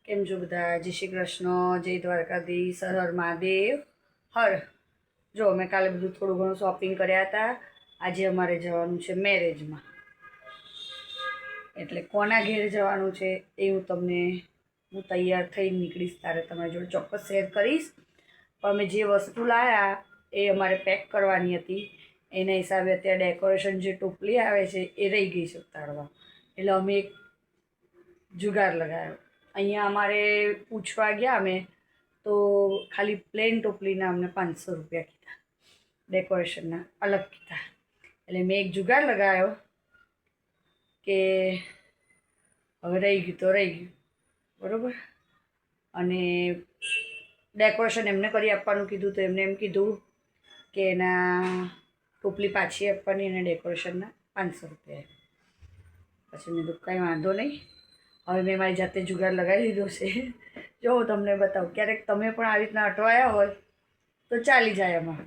કેમ છો બધા? જય શ્રી કૃષ્ણ, જય દ્વારકાધીશ, હર હર મહાદેવ હર. જો અમે કાલે બધું થોડું ઘણું શોપિંગ કર્યા હતા. આજે અમારે જવાનું છે મેરેજમાં, એટલે કોના ઘેર જવાનું છે એ હું તૈયાર થઈ નીકળીશ ત્યારે તમારી જોડે ચોક્કસ શેર કરીશ. પણ અમે જે વસ્તુ લાવ્યા એ અમારે પેક કરવાની હતી. એના હિસાબે અત્યારે ડેકોરેશન જે ટોપલી આવે છે એ રહી ગઈ છે ઉતારવા, એટલે અમે એક જુગાર લગાવ્યો. અહીંયા અમારે પૂછવા ગયા અમે તો ખાલી પ્લેન ટોપલીના અમને 500 રૂપિયા કીધા, ડેકોરેશનના અલગ કીધા. એટલે મેં એક જુગાર લગાવ્યો કે હવે રહી ગયું તો રહી ગયું, બરાબર. અને ડેકોરેશન એમને કરી આપવાનું કીધું તો એમને એમ કીધું કે એના ટોપલી પાછી આપવાની અને ડેકોરેશનના 500 રૂપિયા. પછી મેં કીધું કંઈ વાંધો નહીં, હવે મેં મારી જાતે જુગાડ લગાવી દીધો છે. જો હું તમને બતાવું, ક્યારેક તમે પણ આવી રીતના અટવાયા હોય તો ચાલી જાય એમાં.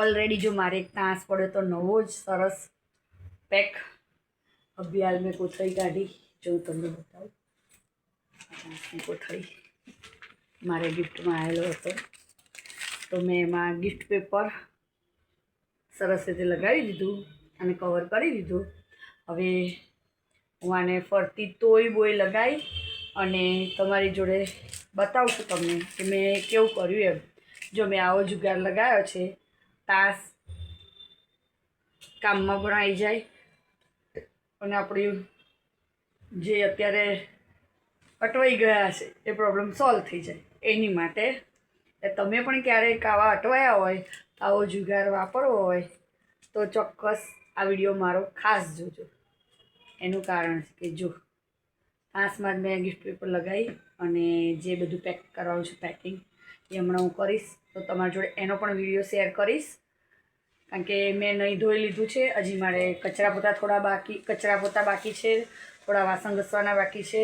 ઓલરેડી જો મારે એક તાંસ પડ્યો તો નવો જ સરસ પેક. અભિયાલ મેં કોથળી કાઢી, જો હું તમને બતાવું. તાંસની કોથળી મારે ગિફ્ટમાં આવેલો હતો, તો મેં એમાં ગિફ્ટ પેપર સરસ રીતે લગાવી દીધું અને કવર કરી દીધું. હવે હું આને ફરતી તોય બોય લગાવી અને તમારી જોડે બતાવું છું તમને કે મેં કેવું કર્યું એમ. જો મેં આવો જુગાર લગાવ્યો છે, તાસ કામમાં પણ આવી જાય અને આપણી જે અત્યારે અટવાઈ ગયા છે એ પ્રોબ્લેમ સોલ્વ થઈ જાય. એની માટે તમે પણ ક્યારેક આવા અટવાયા હોય, આવો જુગાર વાપરવો હોય તો ચોક્કસ આ વિડીયો મારો ખાસ જોજો. એનું કારણ છે કે જો તાંસમાં જ મેં ગિફ્ટ પેપર લગાવી અને જે બધું પેક કરવાનું છે પેકિંગ એ હમણાં હું કરીશ, તો તમારી જોડે એનો પણ વિડીયો શેર કરીશ. કારણ કે મેં નહીં ધોઈ લીધું છે, હજી મારે કચરા પોતા બાકી છે, થોડા વાસણ ઘસવાના બાકી છે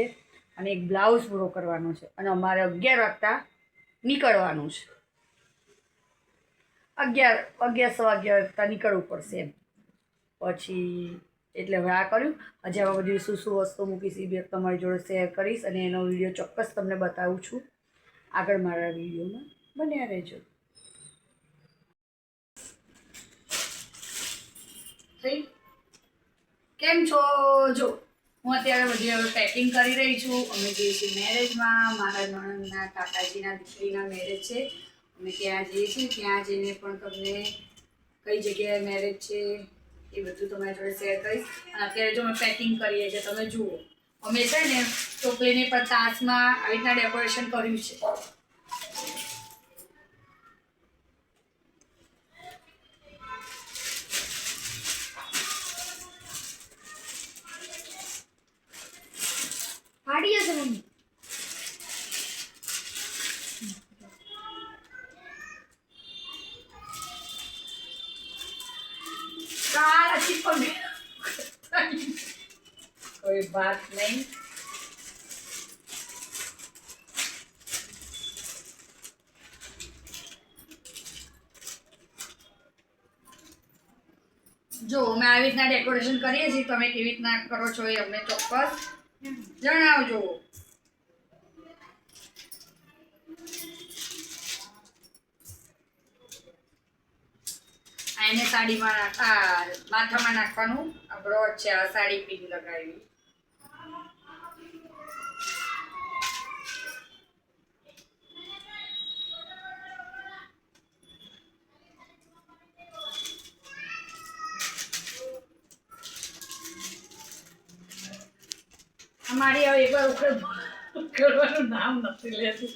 અને એક બ્લાઉઝ પૂરો કરવાનો છે. અને અમારે 11 વાગતા નીકળવાનું છે, 11 સવા 11 વાગતા નીકળવું પડશે એમ. પછી એટલે હવે આ કર્યું. હજી આવા બધી શું વસ્તુ મૂકીશ એ બી તમારી જોડે શેર કરીશ અને એનો વિડીયો ચોક્કસ તમને બતાવું છું. આગળ મારા વિડીયોમાં બન્યા રહેજો. કેમ છો? જો હું અત્યારે બધી હવે પેકિંગ કરી રહી છું. અમે જઈએ છીએ મેરેજમાં, મારા નણંદના કાકાજીના દીકરીના મેરેજ છે. અમે ત્યાં જઈએ છીએ. ત્યાં જઈને પણ તમને કઈ જગ્યાએ મેરેજ છે એ બધું તમારી જોડે શેર કરીશ. અને અત્યારે જો અમે પેકિંગ કરીએ છીએ, તમે જુઓ અમે છે ને ટોપલીની પર તાસમાં આવી રીતના ડેકોરેશન કર્યું છે. ફાડી જશે મમ્મી. કાલ अच्छी पग कोई बात नहीं. જો અમે આવી રીતના ડેકોરેશન કરીએ છીએ, તમે કેવી રીતના કરો છો એ અમને ચોક્કસ જણાવજો. એને સાડીમાં માથામાં નાખવાનું આ બ્રોચ છે, આ સાડી પિન લગાવી. અમારી હવે એકવાર ઉખડવાનું નામ નથી લેતું.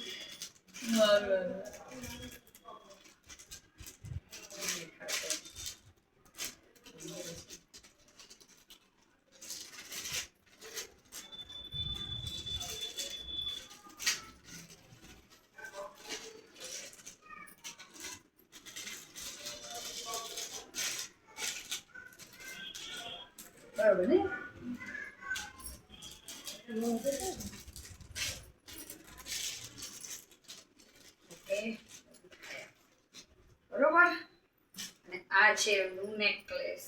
બરાબર ને? ઓકે, બરોબર. અને આ છે એમનું નેકલેસ.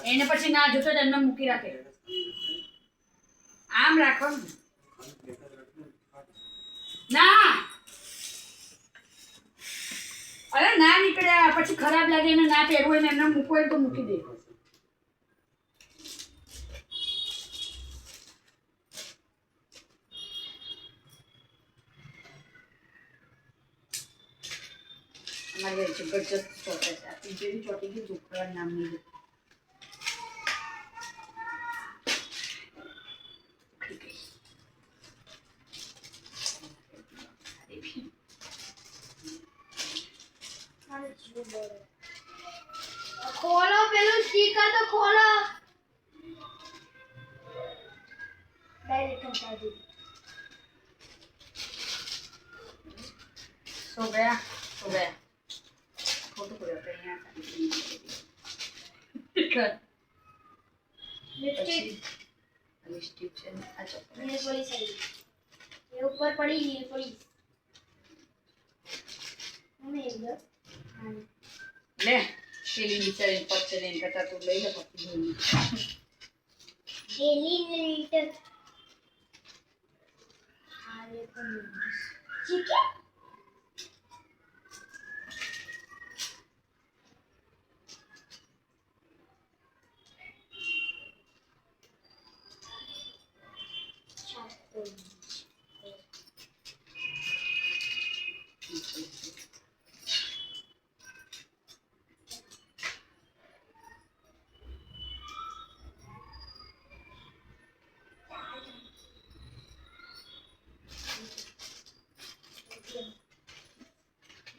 એને પછી ના જોતો તો એમને મૂકી રાખે. આમ રાખો ના. અરે ના નીકળ્યા પછી ખરાબ લાગે એને ના પહેરવું એને એમને મૂકવો હોય તો મૂકી દે. અમારે જબરજસ્ત ચોટે છે. આ જેવી ચોટી ગઈ ઢોકળા નામની. खोलो पेलू स्टिकर तो खोलो डायरेक्ट हटा दो सो गया फोटो को रखते हैं यहाँ लिपस्टिक से अच्छा ये वाली सही ये ऊपर पड़ी ये पड़ी हमें इधर ले પેલી બિચારી પચ્ચે લઈને કરતા તું લઈ લે પછી જોઈ डेली लीटर आले पर ठीक है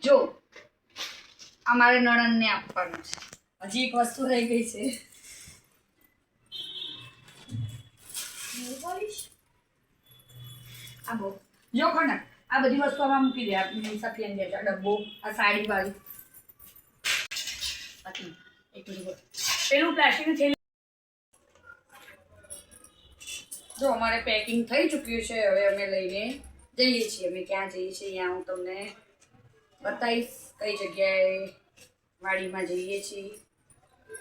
જો અમારે નણંદને આપવાનું છે. હજી એક વસ્તુ રહી ગઈ છે. આ બહુ જો ખોના આ બધી વસ્તુ આમાં મૂકી દે. આપણી સફિયન દે ડબ્બો આ સાડી વાળી એક મિનિટ પેલું પ્લાસ્ટિકનું થેલી. જો અમારે પેકિંગ થઈ ચૂક્યું છે. હવે અમે લઈને જઈએ છીએ. અમે ક્યાં જઈએ છીએ અહીંયા હું તમને બતાવીશ કઈ જગ્યાએ વાડીમાં જઈએ છીએ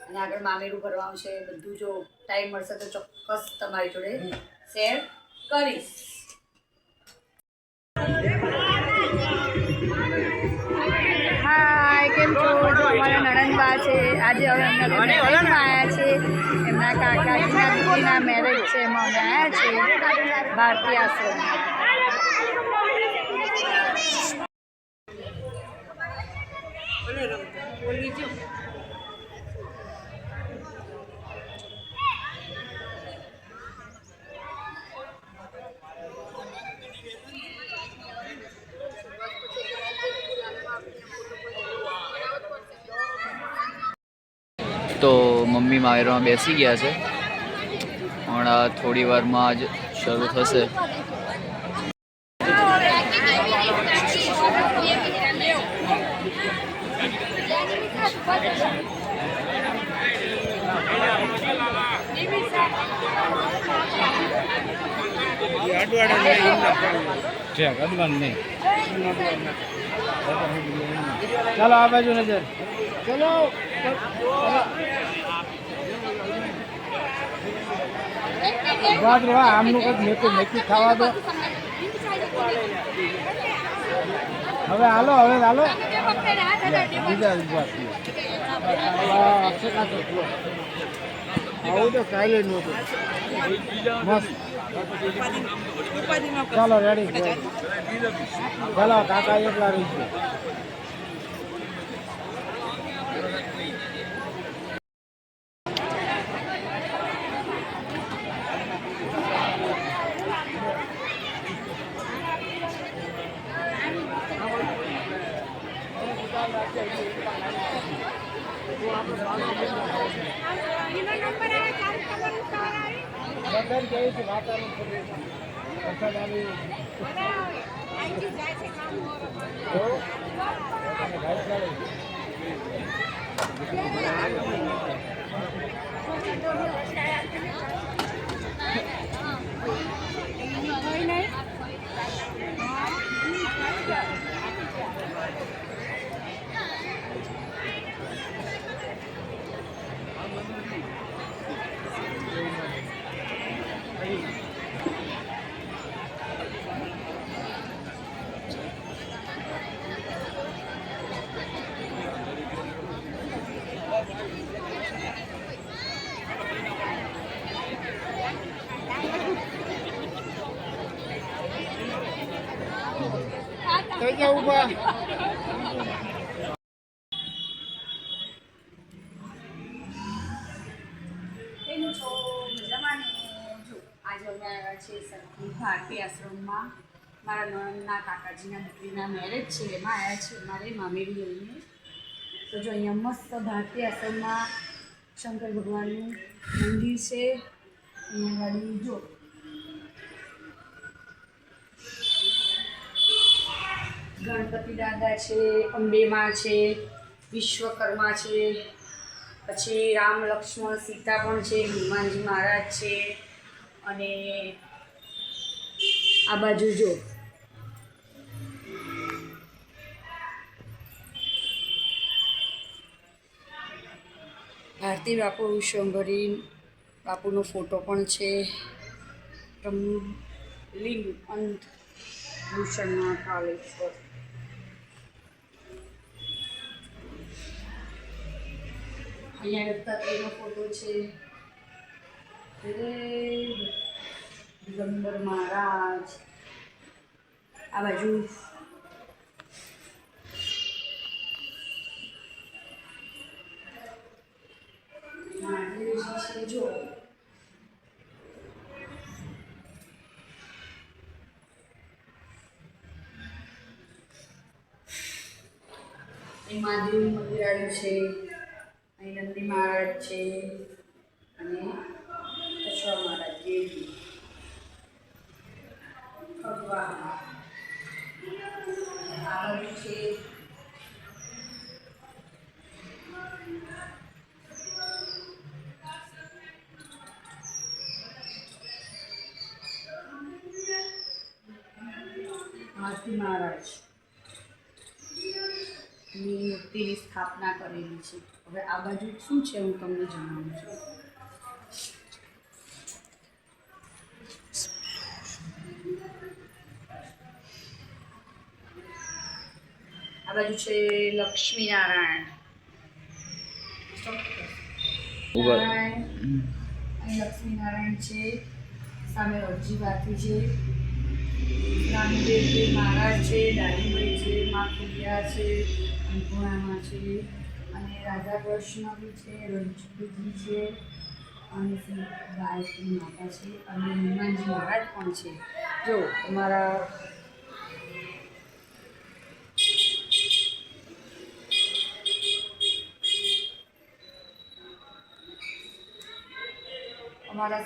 અને આગળ મામેરું ભરવાનું છે. બધું જો ટાઈમ મળશે તો ચોક્કસ તમારી જોડે શેર કરીશ. હાય કેમ છો? જો અમારા નણંદબા છે. આજે હવે એમના આવ્યા છે. એમના કાકાજીના દીકરીના મેરેજ છે એમાં અમે આવ્યા છીએ ભારતીય આશ્રમ. તો મમ્મી માયરમાં બેસી ગયા છે. હમણાં થોડી વારમાં જ શરૂ થશે. ચાલો આ બાજુ નજર ચલો આમનું કંઈક મેકી ખાવા દો. હવે હાલો બીજા આવું તો કાલે નહોતું મસ્ત. ચાલો રેડી ચાલો કાકા એકલા રહીશું. બધા જઈએ છીએ વાતાવરણ વરસાદ આવી એટલા ઉભા. કેમ છો? મજામાં ને? જો આજે અમે આવ્યા છીએ સરખી ભારતી આશ્રમમાં. મારા નણંદના કાકાજીના દીકરીના મેરેજ છે, એમાં આવ્યા છે મારે મામેરી લઈને. તો જો અહીંયા મસ્ત ભારતી આશ્રમમાં શંકર ભગવાનનું મંદિર છે. અહીંયા ગાડી જો ગણપતિ દાદા છે, અંબેમાં છે, વિશ્વકર્મા છે, પછી રામ લક્ષ્મણ સીતા પણ છે, હનુમાનજી મહારાજ છે, અને આ બાજુ જો ભારતી બાપુ વિશ્વંભરી બાપુનો ફોટો પણ છે. લિંગ અંત ભૂષણનાથ હાલેશ્વર. અહીંયા દત્તાત્રેયનો ફોટો છે. દિગંબર મહારાજ. આ બાજુ મહાદેવજી છે. જો એ મહાદેવનું મંદિર આવ્યું છે. અહીં નંદી મહારાજ છે અને કચ્છવા મહારાજ દેવજી ભગવાન આ બાજુ છે. ભારતી મહારાજ ની મૂર્તિની સ્થાપના કરેલી છે. હવે આ બાજુ શું છે હું તમને જણાવું છું. આ બાજુ છે લક્ષ્મીનારાયણ. અહીં લક્ષ્મીનારાયણ છે. સામે રજી વાતી છે. રામદેવ મહારાજ છે, દાદીભાઈ છે, મા ખુલિયા છે, અંકુણામાં છે, અને રાધા કૃષ્ણ બી છે, રણછોડજી છે, અને ગાયત્રી માતા છે, અને હનુમાનજી મહારાજ પણ છે. જો અમારા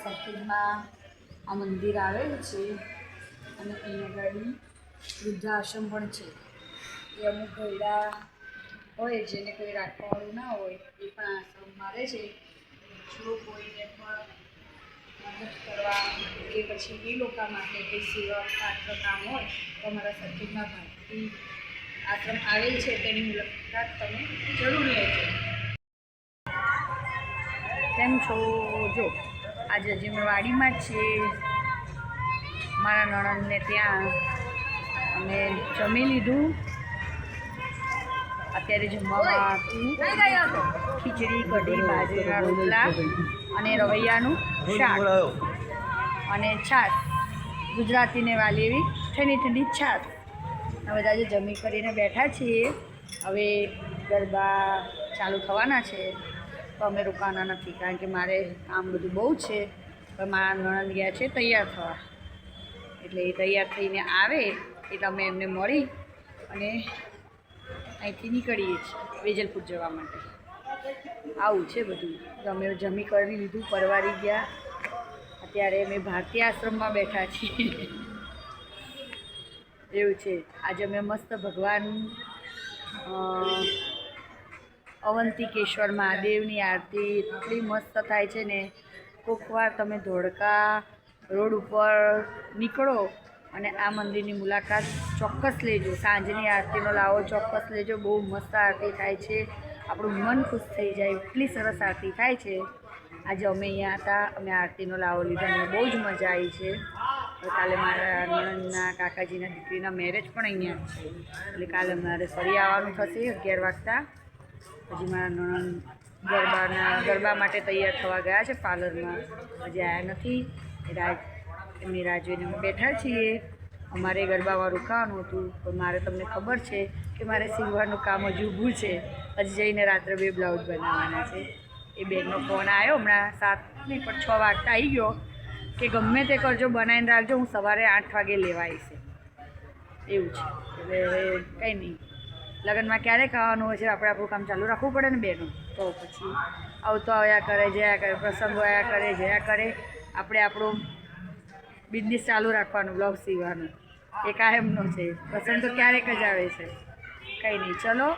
સરખેજમાં આ મંદિર આવેલું છે. અને અહીંયા ગાડી વૃદ્ધાશ્રમ પણ છે. એ અમુક ઘરડા હોય જેને કોઈ રાખવાનું ના હોય એ પણ આશ્રમમાં રહે છે. જો કોઈને પણ મદદ કરવા કે પછી એ લોકો માટે કંઈ સેવા પાત્ર કામ હોય તો અમારા સરખેજમાં ભારતી આશ્રમ આવેલ છે, તેની મુલાકાત તમે જરૂર લેજો. કેમ છો? જો આજે હજી અમે વાડીમાં જ છીએ. મારા નણંદને ત્યાં અમે જમી લીધું. અત્યારે જમવામાં ખીચડી, કઢી, બાજરીના રોટલા અને રવૈયાનું શાક અને છાશ. ગુજરાતીને વાલી એવી ઠંડી ઠંડી છાશ. હવે આજે જમી કરીને બેઠા છીએ. હવે ગરબા ચાલુ થવાના છે તો અમે રોકાવાના નથી, કારણ કે મારે કામ બધું બહુ છે. પણ મારા નણંદ ગયા છે તૈયાર થવા, એટલે એ તૈયાર થઈને આવે એટલે અમે એમને મળી અને અહીંથી નીકળીએ છીએ વેજલપુર જવા માટે. આવું છે બધું. અમે જમી કરી લીધું, પરવારી ગયા. અત્યારે અમે ભારતી આશ્રમમાં બેઠા છીએ. એવું છે. આજે અમે મસ્ત ભગવાન અવંતિકેશ્વર મહાદેવની આરતી એટલી મસ્ત થાય છે ને. કોઈક વાર તમે ધોળકા રોડ ઉપર નીકળો અને આ મંદિરની મુલાકાત ચોક્કસ લેજો. સાંજની આરતીનો લાવો ચોક્કસ લેજો. બહુ મસ્ત આરતી થાય છે. આપણું મન ખુશ થઈ જાય એટલી સરસ આરતી થાય છે. આજે અમે અહીંયા હતા, અમે આરતીનો લાવો લીધો અને બહુ જ મજા આવી છે. કાલે મારા નણંદના કાકાજીના દીકરીના મેરેજ પણ અહીંયા જ છે, એટલે કાલે અમારે ફરી આવવાનું થશે 11 વાગતા. હજી મારા નણંદ ગરબા માટે તૈયાર થવા ગયા છે પાર્લરમાં, હજી આવ્યા નથી. એમની રાહ જોઈને અમે બેઠા છીએ. અમારે ગરબામાં રોકાવાનું હતું, પણ મારે તમને ખબર છે કે મારે સીવવાનું કામ હજુ ઊભું છે. હજી જઈને રાત્રે 2 બ્લાઉઝ બનાવવાના છે. એ બેનનો ફોન આવ્યો હમણાં 7 નહીં પણ 6 વાગતા આવી ગયો કે ગમે તે કરજો, બનાવીને રાખજો, હું સવારે 8 વાગે લેવા આવીશ. એવું છે. એટલે હવે કંઈ નહીં, લગ્નમાં ક્યારે ખાવાનું હોય છે, આપણે આપણું કામ ચાલુ રાખવું પડે ને બેનો. તો પછી આવતો આવ્યા કરે, જયા કરે, પ્રસંગો આવ્યા કરે, જયા કરે, આપણે આપણું બિઝનેસ ચાલુ રાખવાનું, બ્લાઉઝ સીવવાનું એ કાયમનો છે. પ્રસંગ તો ક્યારેક જ આવે છે. કંઈ નહીં, ચલો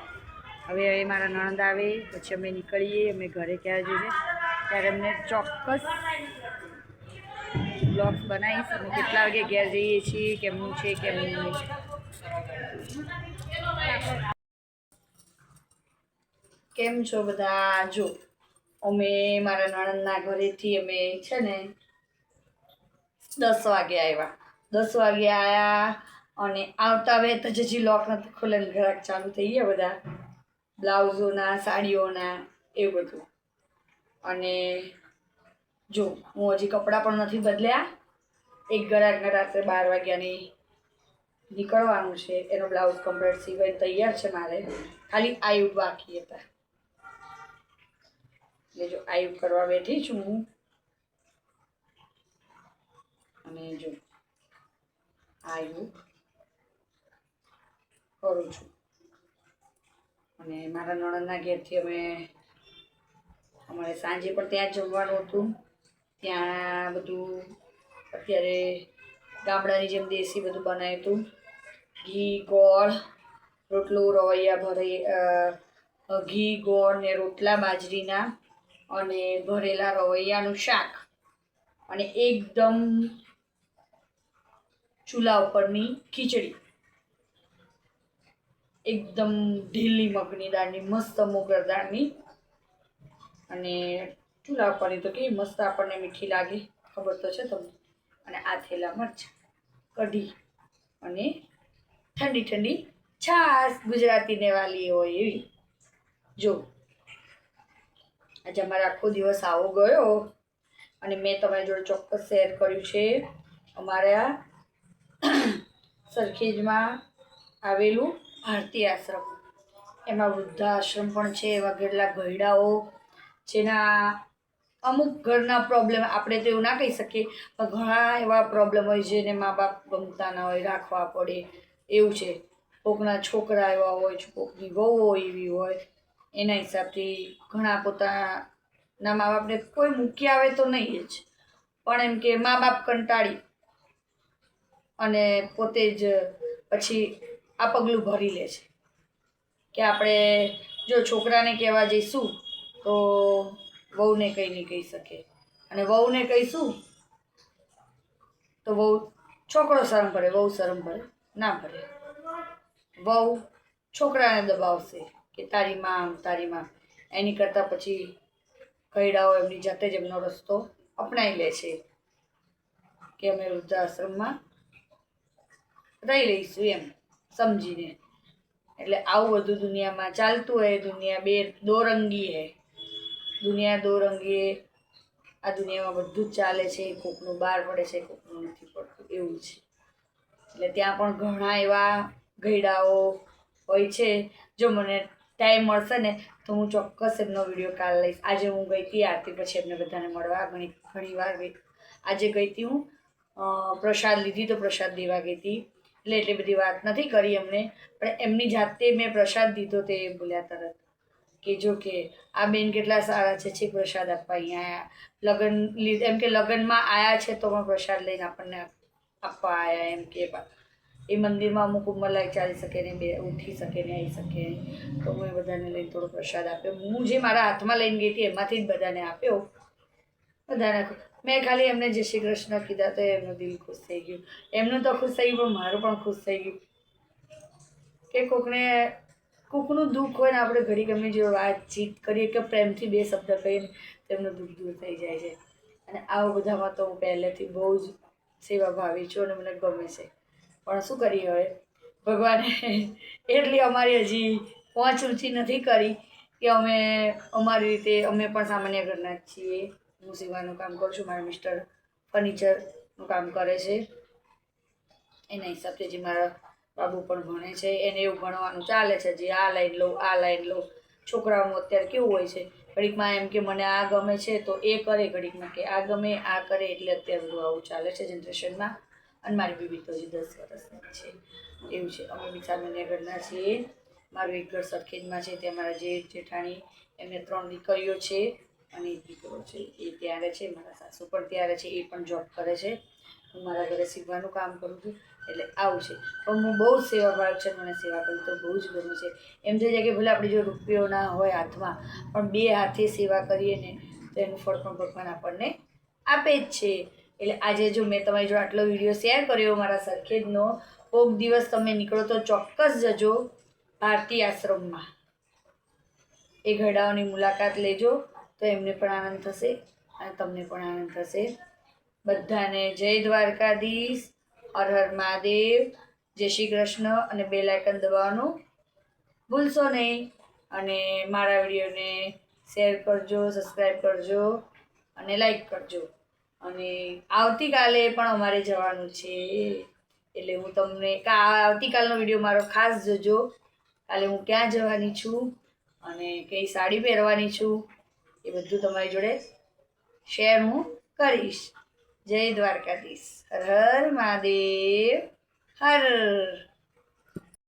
હવે મારા નણંદ આવે પછી અમે નીકળીએ. અમે ઘરે ક્યારે જઈએ ત્યારે અમને ચોક્કસ બ્લોગ્સ બનાવીશ. અમે કેટલા વાગે ઘેર જઈએ છીએ, કેમનું છે કેમનું નહીં. કેમ છો બધા? જો અમે મારા નણંદના ઘરેથી અમે છે ને 10 વાગે આવ્યા. 10 વાગે આવ્યા અને આવતા વેત જ હજી લોક નથી ખોલેલ, ઘરાક ચાલુ થઈ ગયા બધા બ્લાઉઝોના, સાડીઓના, એવું બધું. અને જો હું હજી કપડાં પણ નથી બદલ્યા. એક ઘરાકના રાત્રે 12 વાગ્યાની નીકળવાનું છે. એનો બ્લાઉઝ કમ્પ્લીટ સીવાઈને તૈયાર છે. મારે ખાલી આયુ બાકી હતા. એટલે જો આયુ કરવા બેઠી છું હું. અને જો આયુ કરું છું. અને મારા નણંદના ઘેરથી અમારે સાંજે પણ ત્યાં જ જમવાનું હતું. ત્યાં બધું અત્યારે ગામડાની જેમ દેશી બધું બનાવ્યું હતું. ઘી, ગોળ, રોટલો, રવૈયા ભરે, ઘી, ગોળ ને રોટલા બાજરીના અને ભરેલા રવૈયાનું શાક અને એકદમ ચૂલા ઉપરની ખીચડી, એકદમ ઢીલી મગની દાળની, મસ્ત મોગર દાળની. અને ચૂલા ઉપરની તો કેવી મસ્ત આપણને મીઠી લાગે, ખબર તો છે તમને. અને આ થેલા મરચાં, કઢી અને ઠંડી ઠંડી છાશ, ગુજરાતીને વાલી હોય એવી. જો આજે અમારો આખો દિવસ આવો ગયો. અને મેં તમારી જોડે ચોક્કસ શેર કર્યું છે અમારા સરખેજમાં આવેલું ભારતી આશ્રમ. એમાં વૃદ્ધાશ્રમ પણ છે. એવા કેટલાક ગયડાઓ જેના અમુક ઘરના પ્રોબ્લેમ, આપણે તો એવું ના કહી શકીએ, પણ ઘણા એવા પ્રોબ્લેમ હોય જેને મા બાપ ગમતા ના હોય, રાખવા પડે એવું છે. કોકના છોકરા એવા હોય, કોકની વહુઓ એવી હોય. એના હિસાબથી ઘણા પોતાના મા બાપને કોઈ મૂકી આવે તો નહીં જ, પણ એમ કે મા બાપ કંટાળી અને પોતે જ પછી આ પગલું ભરી લે છે કે આપણે જો છોકરાને કહેવા જઈશું તો વહુને કંઈ નહીં કહી શકે, અને વહુને કહીશું તો વહુ, છોકરો શરમ પડે, વહુ શરમ પડે ના પડે. વહુ છોકરાને દબાવશે કે તારી માં, તારી માં. એની કરતાં પછી કઈડાઓ એમની જાતે જ એમનો રસ્તો અપનાવી લે છે કે અમે વૃદ્ધાશ્રમમાં રહી લઈશું એમ સમજીને. એટલે આવું બધું દુનિયામાં ચાલતું હોય. દુનિયા દોરંગી હે, દુનિયા દોરંગી. આ દુનિયામાં બધું જ ચાલે છે. કોકનું બહાર પડે છે, કોકનું નથી પડતું, એવું છે. એટલે ત્યાં પણ ઘણા એવા ગયડાઓ હોય છે. જો મને ટાઈમ મળશે ને તો હું ચોક્કસ એમનો વિડીયો કાલ લઈશ. આજે હું ગઈ હતી આરતી પછી એમને બધાને મળવા. ઘણી વાર આજે ગઈ હતી હું, પ્રસાદ લીધી તો પ્રસાદ દેવા ગઈ હતી. એટલે એટલી બધી વાત નથી કરી એમને, પણ એમની જાતે મેં પ્રસાદ દીધો તે બોલ્યા તરત કે જો કે આ બેન કેટલા સારા છે પ્રસાદ આપવા અહીંયા આવ્યા. એમ કે લગ્નમાં આવ્યા છે તો પણ પ્રસાદ લઈને આપણને આપવા આવ્યા. એમ કે એ મંદિરમાં અમુક ઉંમર ચાલી શકે ને, ઉઠી શકે ને, આવી શકે ને, તો હું એ બધાને લઈને થોડો પ્રસાદ આપ્યો. હું જે મારા હાથમાં લઈને ગઈ હતી એમાંથી જ બધાને આપ્યો. બધાને મેં ખાલી એમને જય શ્રી કૃષ્ણ કીધા તો એમનું દિલ ખુશ થઈ ગયું. એમનું તો ખુશ થઈ ગયું, પણ મારું પણ ખુશ થઈ ગયું કે કોકનું દુઃખ હોય ને આપણે ઘડી ગમે જેવી વાતચીત કરીએ કે પ્રેમથી 2 શબ્દ કહીએ ને તેમનું દુઃખ દૂર થઈ જાય છે. અને આવું બધામાં તો હું પહેલેથી બહુ જ સેવાભાવી છું અને મને ગમે છે. પણ શું કરીએ હવે, ભગવાને એટલી અમારી હજી પહોંચ ઊંચી નથી કરી કે અમે અમારી રીતે, અમે પણ સામાન્ય ઘરના જ છીએ. હું સીવાનું કામ કરું છું, મારા મિસ્ટર ફર્નિચરનું કામ કરે છે. એના હિસાબથી જે મારા બાબુ પણ ભણે છે એને એવું ભણવાનું ચાલે છે, જે આ લાઈન લો આ લાઈન લો. છોકરાઓનું અત્યારે કેવું હોય છે, ઘડીકમાં એમ કે મને આ ગમે છે તો એ કરે, ઘડીકમાં કે આ ગમે આ કરે, એટલે અત્યારે બધું આવું ચાલે છે જનરેશનમાં. અને મારી બેબી તો હજી 10 વર્ષની છે. એવું છે. અમે બી સામાન્યગઢના છીએ. મારું એક ઘર સરખેજમાં છે, ત્યાં મારા જેઠ જેઠાણી એમને 3 દીકરીઓ છે અને એક દીકરો છે. એ ત્યારે છે, મારા સાસુ પણ ત્યારે છે, એ પણ જોબ કરે છે. હું મારા ઘરે સીવવાનું કામ કરું છું, એટલે આવું છે. પણ હું બહુ જ સેવાભાવ છે, મને સેવા કરવી તો બહુ જ ગમે છે. એમ થઈ જાય કે ભલે આપણી જો રૂપિયો ના હોય હાથમાં, પણ 2 હાથે સેવા કરીએ ને તો એનું ફળ પણ ભગવાન આપણને આપે જ છે. એટલે આજે જો મેં તમારી જો આટલો વિડીયો શેર કર્યો મારા સરખેજનો, કોઈક દિવસ તમે નીકળો તો ચોક્કસ જજો ભારતી આશ્રમમાં. એ ઘરડાઓની મુલાકાત લેજો તો એમને પણ આનંદ થશે અને તમને પણ આનંદ થશે. બધાને જય દ્વારકાધીશ, હર હર મહાદેવ, જય શ્રી કૃષ્ણ. અને બેલ આઇકન દબાવવાનું ભૂલશો નહીં. અને મારા વિડીયોને શેર કરજો, સબસ્ક્રાઈબ કરજો અને લાઈક કરજો. અને આવતીકાલે પણ અમારે જવાનું છે, એટલે હું તમને આવતીકાલનો વિડીયો મારો ખાસ જોજો. કાલે હું ક્યાં જવાની છું અને કઈ સાડી પહેરવાની છું એ બધું તમારી જોડે શેર હું કરીશ. જય દ્વારકાધીશ. હર હર મહાદેવ. હર